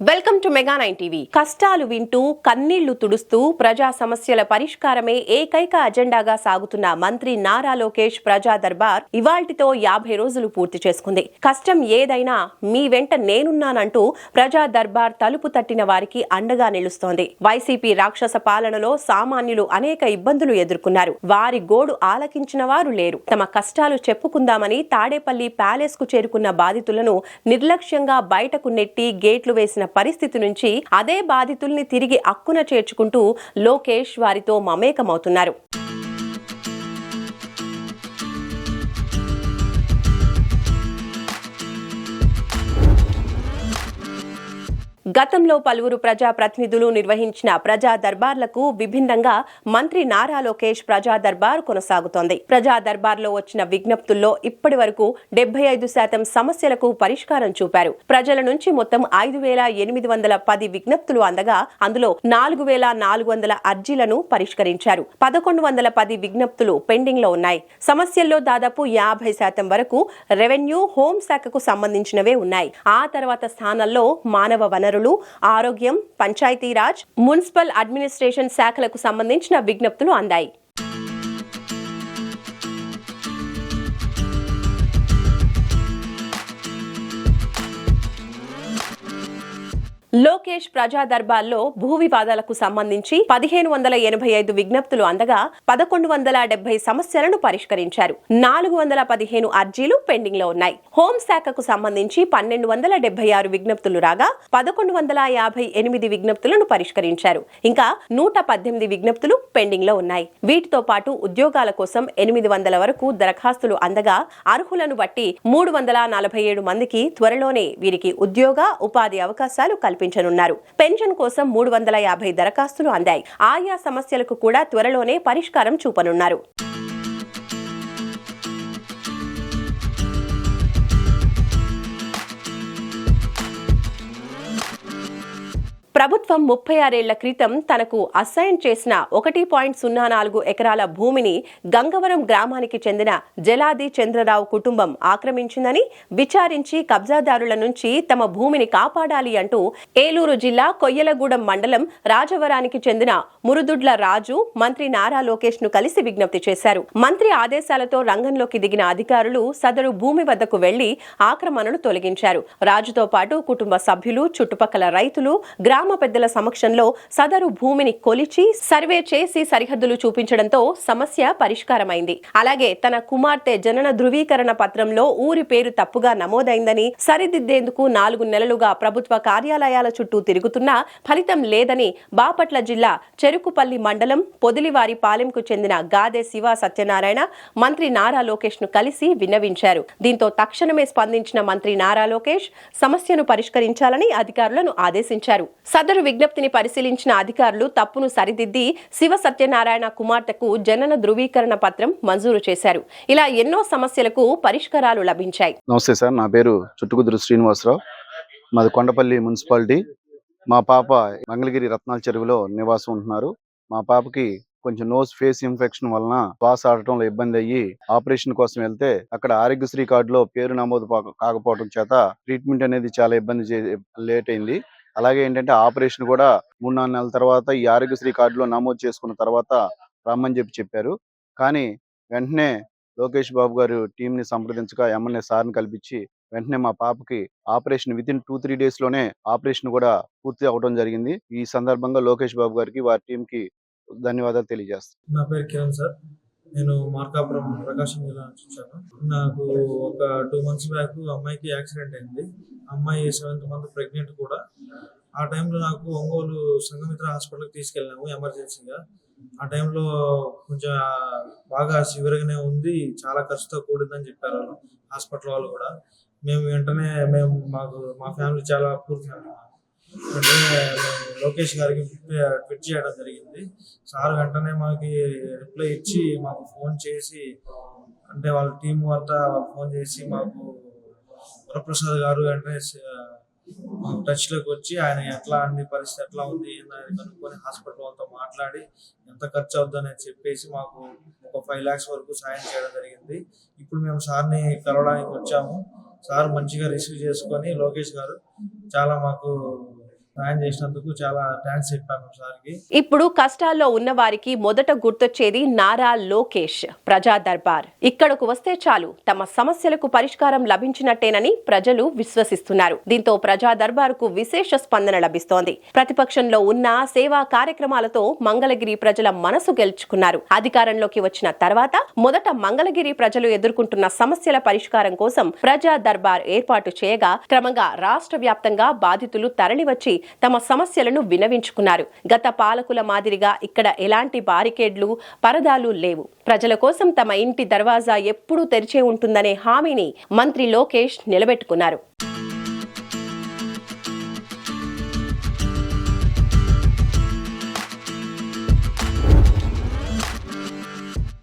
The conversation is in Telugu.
Welcome to mega 9 TV. కష్టాలు వింటూ కన్నీళ్లు తుడుస్తూ ప్రజా సమస్యల పరిష్కారమే ఏకైక అజెండాగా సాగుతున్న మంత్రి నారా లోకేష్ ప్రజా దర్బార్ ఇవాల్టితో 50 రోజులు పూర్తి చేసుకుంది. కష్టం ఏదైనా మీ వెంట నేనున్నానంటూ ప్రజా దర్బార్ తలుపు తట్టిన వారికి అండగా నిలుస్తోంది. వైసీపీ రాక్షస పాలనలో సామాన్యులు అనేక ఇబ్బందులు ఎదుర్కొన్నారు. వారి గోడు ఆలకించిన వారు లేరు. తమ కష్టాలు చెప్పుకుందామని తాడేపల్లి ప్యాలెస్ కు చేరుకున్న బాధితులను నిర్లక్ష్యంగా బయటకు నెట్టి గేట్లు వేసిన పరిస్థితి నుంచి అదే బాధితుల్ని తిరిగి అక్కున చేర్చుకుంటూ లోకేష్ వారితో మమేకమవుతున్నారు. గతంలో పలువురు ప్రజా ప్రతినిధులు నిర్వహించిన ప్రజా దర్బార్లకు విభిన్నంగా మంత్రి నారా లోకేష్ ప్రజా దర్బార్ కొనసాగుతోంది. ప్రజా దర్బార్లో వచ్చిన విజ్ఞప్తుల్లో ఇప్పటి వరకు 75% సమస్యలకు పరిష్కారం చూపారు. ప్రజల నుంచి మొత్తం 5,810 విజ్ఞప్తులు అందగా అందులో 4,400 అర్జీలను పరిష్కరించారు. 1,110 విజ్ఞప్తులు పెండింగ్ లో ఉన్నాయి. సమస్యల్లో దాదాపు 50% వరకు రెవెన్యూ, హోంశాఖకు సంబంధించినవే ఉన్నాయి. ఆ తర్వాత స్థానాల్లో మానవ వనరులు, ఆరోగ్యం, పంచాయతీరాజ్, మున్సిపల్ అడ్మినిస్ట్రేషన్ శాఖలకు సంబంధించిన విజ్ఞప్తులు అందాయి. లోకేష్ ప్రజా దర్బార్లో భూ వివాదాలకు సంబంధించి 1,585 విజ్ఞప్తులు అందగా 1,170 సమస్యలను పరిష్కరించారు. 415 అర్జీలు పెండింగ్ లో ఉన్నాయి. హోంశాఖకు సంబంధించి 1,276 విజ్ఞప్తులు రాగా 1,158 విజ్ఞప్తులను పరిష్కరించారు. ఇంకా 118 విజ్ఞప్తులు పెండింగ్ లో ఉన్నాయి. వీటితో పాటు ఉద్యోగాల కోసం 800 వరకు దరఖాస్తులు అందగా అర్హులను బట్టి 347 మందికి త్వరలోనే వీరికి ఉద్యోగ, ఉపాధి అవకాశాలు కల్పించారు. పెన్షన్ కోసం 350 దరఖాస్తులు అందాయి. ఆయా సమస్యలకు కూడా త్వరలోనే పరిష్కారం చూపనున్నారు. ప్రభుత్వం 36 ఏళ్ల క్రితం తనకు అసైన్ చేసిన 1.04 ఎకరాల భూమిని గంగవరం గ్రామానికి చెందిన జలాది చంద్రరావు కుటుంబం ఆక్రమించిందని విచారించి కబ్జాదారుల నుంచి తమ భూమిని కాపాడాలి అంటూ ఏలూరు జిల్లా కొయ్యలగూడెం మండలం రాజవరానికి చెందిన మురుదుడ్ల రాజు మంత్రి నారా లోకేష్ ను కలిసి విజ్ఞప్తి చేశారు. మంత్రి ఆదేశాలతో రంగంలోకి దిగిన అధికారులు సదరు భూమి వద్దకు వెళ్లి ఆక్రమణను తొలగించారు. రాజుతో పాటు కుటుంబ సభ్యులు, చుట్టుపక్కల రైతులు, గ్రామ పెద్దల సమక్షంలో సదరు భూమిని కొలిచి సర్వే చేసి సరిహద్దులు చూపించడంతో సమస్య పరిష్కారమైంది. అలాగే తన కుమార్తె జనన ధృవీకరణ పత్రంలో ఊరి పేరు తప్పుగా నమోదైందని సరిదిద్దేందుకు 4 నెలలుగా ప్రభుత్వ కార్యాలయాల చుట్టూ తిరుగుతున్నా ఫలితం లేదని బాపట్ల జిల్లా చెరుకుపల్లి మండలం పొదిలివారి పాలెంకు చెందిన గాదే శివ సత్యనారాయణ మంత్రి నారా లోకేష్ ను కలిసి విన్నవించారు. దీంతో తక్షణమే స్పందించిన మంత్రి నారా లోకేష్ సమస్యను పరిష్కరించాలని అధికారులను ఆదేశించారు. సదరు విజ్ఞప్తిని పరిశీలించిన అధికారులు తప్పును సరిదిద్ది శివ సత్యనారాయణ కుమార్తెకు జనన ధృవీకరణ పత్రం మంజూరు చేశారు. ఇలా ఎన్నో సమస్యలకు పరిష్కారాలు లభించాయి. నమస్తే సార్, నా పేరు చుట్టుకుదురు శ్రీనివాసరావు. మాది కొండపల్లి మున్సిపాలిటీ. మా పాప మంగళగిరి రత్నాల చెరువులో నివాసం ఉంటున్నారు. మా పాపకి కొంచెం నోస్ ఫేస్ ఇన్ఫెక్షన్ వలన శ్వాస ఆడటంలో ఇబ్బంది అయ్యి ఆపరేషన్ కోసం వెళ్తే అక్కడ ఆరోగ్యశ్రీ కార్డులో పేరు నమోదు కాకపోవడం చేత ట్రీట్మెంట్ అనేది చాలా ఇబ్బంది లేట్ అయింది. అలాగే ఏంటంటే ఆపరేషన్ కూడా 3-4 నెలల తర్వాత ఈ ఆరోగ్యశ్రీ కార్డులో నమోదు చేసుకున్న తర్వాత రమ్మని చెప్పారు. కానీ వెంటనే లోకేష్ బాబు గారు టీంని సంప్రదించగా ఎమ్మెల్యే సార్ని కల్పించి వెంటనే మా పాపకి ఆపరేషన్ వితిన్ 2-3 డేస్ లోనే ఆపరేషన్ కూడా పూర్తి అవడం జరిగింది. ఈ సందర్భంగా లోకేష్ బాబు గారికి, వారి టీంకి ధన్యవాదాలు తెలియజేస్తాను. నా పేరు కిరణ్ సార్. నేను మార్కాపురం ప్రకాశం జిల్లా నుంచి వచ్చాను. నాకు ఒక 2 months బ్యాక్ అమ్మాయికి యాక్సిడెంట్ అయింది. అమ్మాయి 7th month ప్రెగ్నెంట్ కూడా. ఆ టైంలో నాకు ఒంగోలు సంఘమిత్ర హాస్పిటల్కి తీసుకెళ్ళినాము ఎమర్జెన్సీగా. ఆ టైంలో కొంచెం బాగా సివియర్గానే ఉంది, చాలా ఖర్చుతో కూడిందని చెప్పారు వాళ్ళు, హాస్పిటల్ వాళ్ళు కూడా. మేము వెంటనే మా ఫ్యామిలీ చాలా పూర్ ఫ్యామిలీ. వెంటనే లోకేష్ గారికి ట్వీట్ చేయడం జరిగింది. సార్ వెంటనే మాకు రిప్లై ఇచ్చి మాకు ఫోన్ చేసి, అంటే వాళ్ళ టీం అంతా వాళ్ళు ఫోన్ చేసి మాకు వరప్రసాద్ గారు వెంటనే టచ్లోకి వచ్చి ఆయన అన్ని పరిస్థితి ఎట్లా ఉంది ఏందని కనుక్కొని హాస్పిటల్ వాళ్ళతో మాట్లాడి ఎంత ఖర్చు అవుతుందని చెప్పేసి మాకు ఒక 5 lakhs వరకు సాయం చేయడం జరిగింది. ఇప్పుడు మేము సార్ని కలవడానికి వచ్చాము. సార్ మంచిగా రిసీవ్ చేసుకొని లోకేష్ గారు చాలా మాకు సాయం చేసినందుకు చాలా థ్యాంక్స్ చెప్పాను సార్కి. ఇప్పుడు కష్టాల్లో ఉన్న వారికి మొదట గుర్తొచ్చేది నారా లోకేష్ ప్రజా దర్బార్. ఇక్కడకు వస్తే చాలు తమ సమస్యలకు పరిష్కారం లభించినట్టేనని ప్రజలు విశ్వసిస్తున్నారు. దీంతో ప్రజా దర్బారుకు విశేష స్పందన లభిస్తోంది. ప్రతిపక్షంలో ఉన్న సేవా కార్యక్రమాలతో మంగళగిరి ప్రజల మనసు గెలుచుకున్నారు. అధికారంలోకి వచ్చిన తర్వాత మొదట మంగళగిరి ప్రజలు ఎదుర్కొంటున్న సమస్యల పరిష్కారం కోసం ప్రజా దర్బార్ ఏర్పాటు చేయగా క్రమంగా రాష్ట్ర వ్యాప్తంగా బాధితులు తరలివచ్చి తమ సమస్యలను విన్నవించుకున్నారు. గత పాలకుల మాదిరిగా ఇక్కడ ఎలాంటి బారికేడ్లు, పరదాలు లేవు. ప్రజల కోసం తమ ఇంటి దర్వాజా ఎప్పుడూ తెరిచే ఉంటుందనే హామీని మంత్రి లోకేష్ నిలబెట్టుకున్నారు.